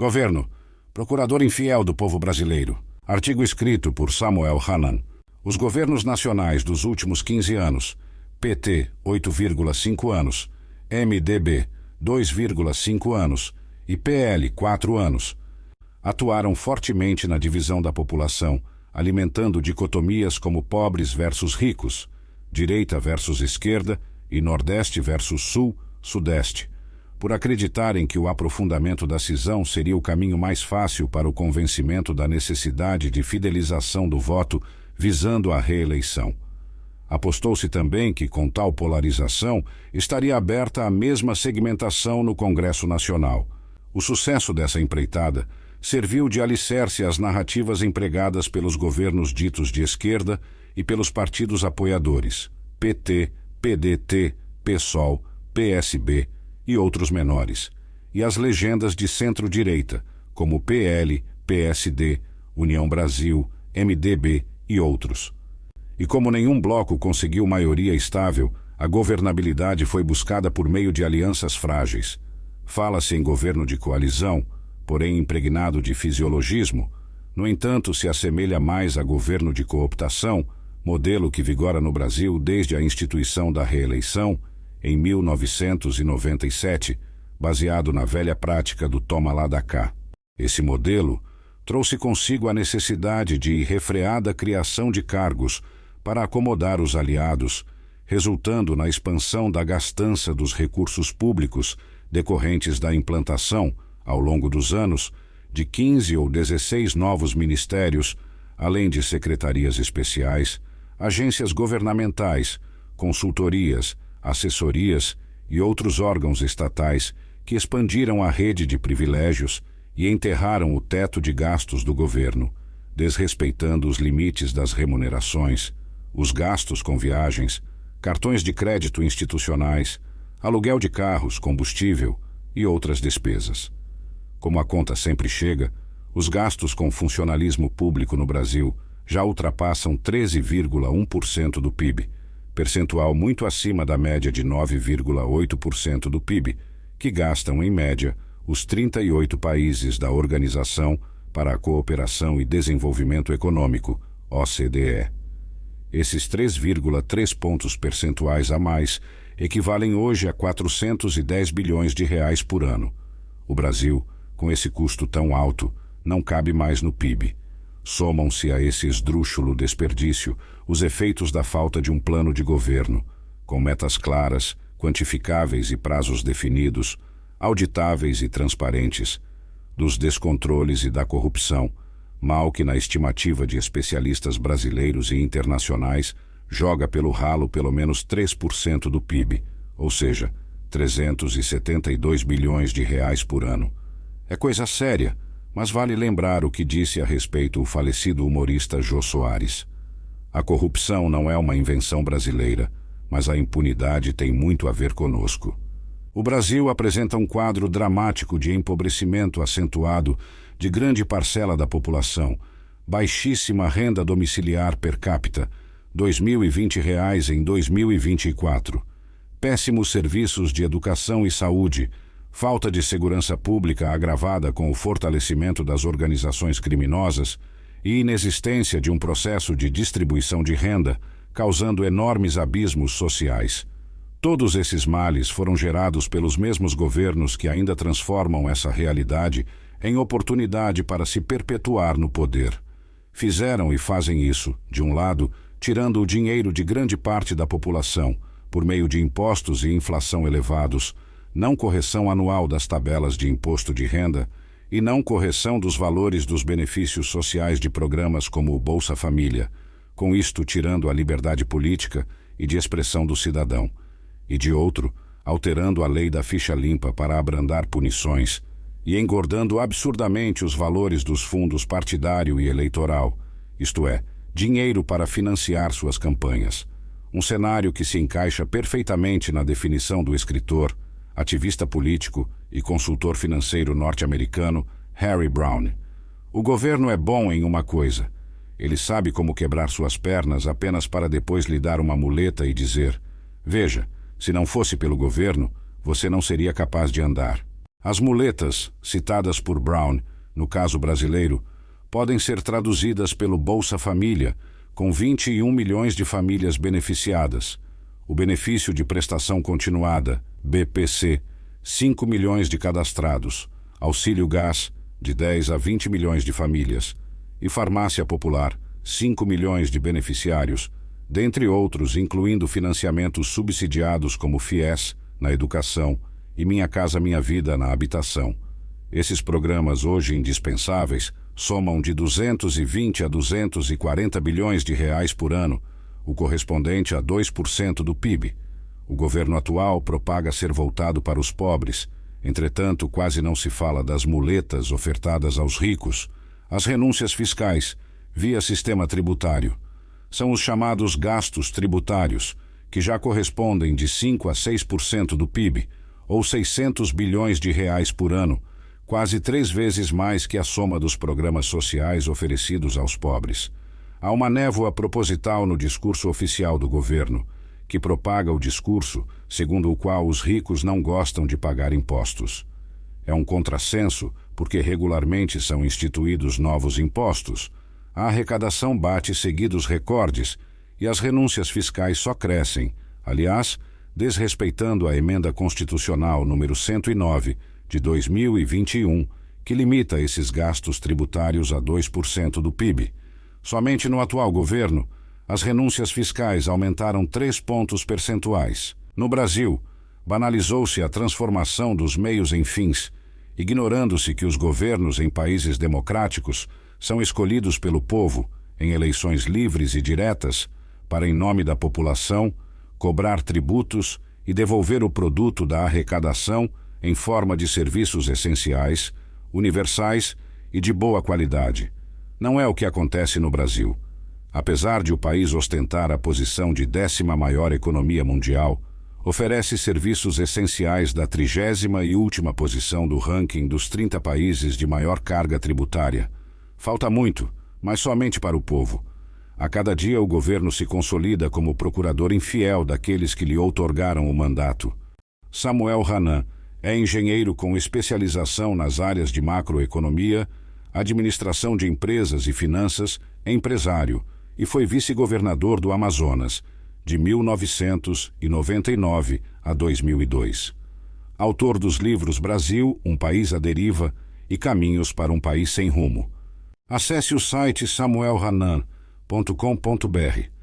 Governo, procurador infiel do povo brasileiro. Artigo escrito por Samuel Hanan. Os governos nacionais dos últimos 15 anos, PT 8,5 anos, MDB 2,5 anos e PL 4 anos, atuaram fortemente na divisão da população, alimentando dicotomias como pobres versus ricos, direita versus esquerda e Nordeste versus Sul, Sudeste, por acreditarem que o aprofundamento da cisão seria o caminho mais fácil para o convencimento da necessidade de fidelização do voto visando a reeleição. Apostou-se também que, com tal polarização, estaria aberta a mesma segmentação no Congresso Nacional. O sucesso dessa empreitada serviu de alicerce às narrativas empregadas pelos governos ditos de esquerda e pelos partidos apoiadores, PT, PDT, PSOL, PSB e outros menores, e as legendas de centro-direita, como PL, PSD, União Brasil, MDB e outros. E como nenhum bloco conseguiu maioria estável, a governabilidade foi buscada por meio de alianças frágeis. Fala-se em governo de coalizão, porém impregnado de fisiologismo. No entanto, se assemelha mais a governo de cooptação, modelo que vigora no Brasil desde a instituição da reeleição, em 1997, baseado na velha prática do toma lá da cá. Esse modelo trouxe consigo a necessidade de refreada criação de cargos para acomodar os aliados, resultando na expansão da gastança dos recursos públicos decorrentes da implantação, ao longo dos anos, de 15 ou 16 novos ministérios, além de secretarias especiais, agências governamentais, consultorias, assessorias e outros órgãos estatais que expandiram a rede de privilégios e enterraram o teto de gastos do governo, desrespeitando os limites das remunerações, os gastos com viagens, cartões de crédito institucionais, aluguel de carros, combustível e outras despesas. Como a conta sempre chega, os gastos com funcionalismo público no Brasil já ultrapassam 13,1% do PIB, percentual muito acima da média de 9,8% do PIB, que gastam, em média, os 38 países da Organização para a Cooperação e Desenvolvimento Econômico, OCDE. Esses 3,3 pontos percentuais a mais equivalem hoje a 410 bilhões de reais por ano. O Brasil, com esse custo tão alto, não cabe mais no PIB. Somam-se a esse esdrúxulo desperdício os efeitos da falta de um plano de governo, com metas claras, quantificáveis e prazos definidos, auditáveis e transparentes, dos descontroles e da corrupção, mal que na estimativa de especialistas brasileiros e internacionais joga pelo ralo pelo menos 3% do PIB, ou seja, 372 bilhões de reais por ano. É coisa séria, mas vale lembrar o que disse a respeito o falecido humorista Jô Soares. A corrupção não é uma invenção brasileira, mas a impunidade tem muito a ver conosco. O Brasil apresenta um quadro dramático de empobrecimento acentuado de grande parcela da população, baixíssima renda domiciliar per capita, R$ 2.020 em 2024, péssimos serviços de educação e saúde, falta de segurança pública agravada com o fortalecimento das organizações criminosas e inexistência de um processo de distribuição de renda, causando enormes abismos sociais. Todos esses males foram gerados pelos mesmos governos que ainda transformam essa realidade em oportunidade para se perpetuar no poder. Fizeram e fazem isso, de um lado, tirando o dinheiro de grande parte da população, por meio de impostos e inflação elevados, não correção anual das tabelas de imposto de renda e não correção dos valores dos benefícios sociais de programas como o Bolsa Família, com isto tirando a liberdade política e de expressão do cidadão, e de outro, alterando a lei da ficha limpa para abrandar punições e engordando absurdamente os valores dos fundos partidário e eleitoral, isto é, dinheiro para financiar suas campanhas. Um cenário que se encaixa perfeitamente na definição do escritor, ativista político e consultor financeiro norte-americano Harry Browne. O governo é bom em uma coisa. Ele sabe como quebrar suas pernas apenas para depois lhe dar uma muleta e dizer: veja, se não fosse pelo governo, você não seria capaz de andar. As muletas, citadas por Brown, no caso brasileiro, podem ser traduzidas pelo Bolsa Família, com 21 milhões de famílias beneficiadas. O Benefício de Prestação Continuada, BPC, 5 milhões de cadastrados. Auxílio Gás, de 10 a 20 milhões de famílias. E Farmácia Popular, 5 milhões de beneficiários, dentre outros, incluindo financiamentos subsidiados como FIES, na educação, e Minha Casa Minha Vida na habitação. Esses programas, hoje indispensáveis, somam de 220 a 240 bilhões de reais por ano, o correspondente a 2% do PIB. O governo atual propaga ser voltado para os pobres. Entretanto, quase não se fala das muletas ofertadas aos ricos, as renúncias fiscais, via sistema tributário. São os chamados gastos tributários, que já correspondem de 5 a 6% do PIB, ou 600 bilhões de reais por ano, quase 3 vezes mais que a soma dos programas sociais oferecidos aos pobres. Há uma névoa proposital no discurso oficial do governo, que propaga o discurso segundo o qual os ricos não gostam de pagar impostos. É um contrassenso, porque regularmente são instituídos novos impostos. A arrecadação bate seguidos recordes e as renúncias fiscais só crescem, aliás, desrespeitando a Emenda Constitucional número 109, de 2021, que limita esses gastos tributários a 2% do PIB. Somente no atual governo, as renúncias fiscais aumentaram 3 pontos percentuais. No Brasil, banalizou-se a transformação dos meios em fins, ignorando-se que os governos em países democráticos são escolhidos pelo povo, em eleições livres e diretas, para, em nome da população, cobrar tributos e devolver o produto da arrecadação em forma de serviços essenciais, universais e de boa qualidade. Não é o que acontece no Brasil. Apesar de o país ostentar a posição de 10ª maior economia mundial, oferece serviços essenciais da 30ª e última posição do ranking dos 30 países de maior carga tributária. Falta muito, mas somente para o povo. A cada dia o governo se consolida como procurador infiel daqueles que lhe outorgaram o mandato. Samuel Hanan é engenheiro com especialização nas áreas de macroeconomia, administração de empresas e finanças, empresário, e foi vice-governador do Amazonas, de 1999 a 2002. Autor dos livros Brasil, um país à deriva e Caminhos para um país sem rumo. Acesse o site samuelhanan.com.br.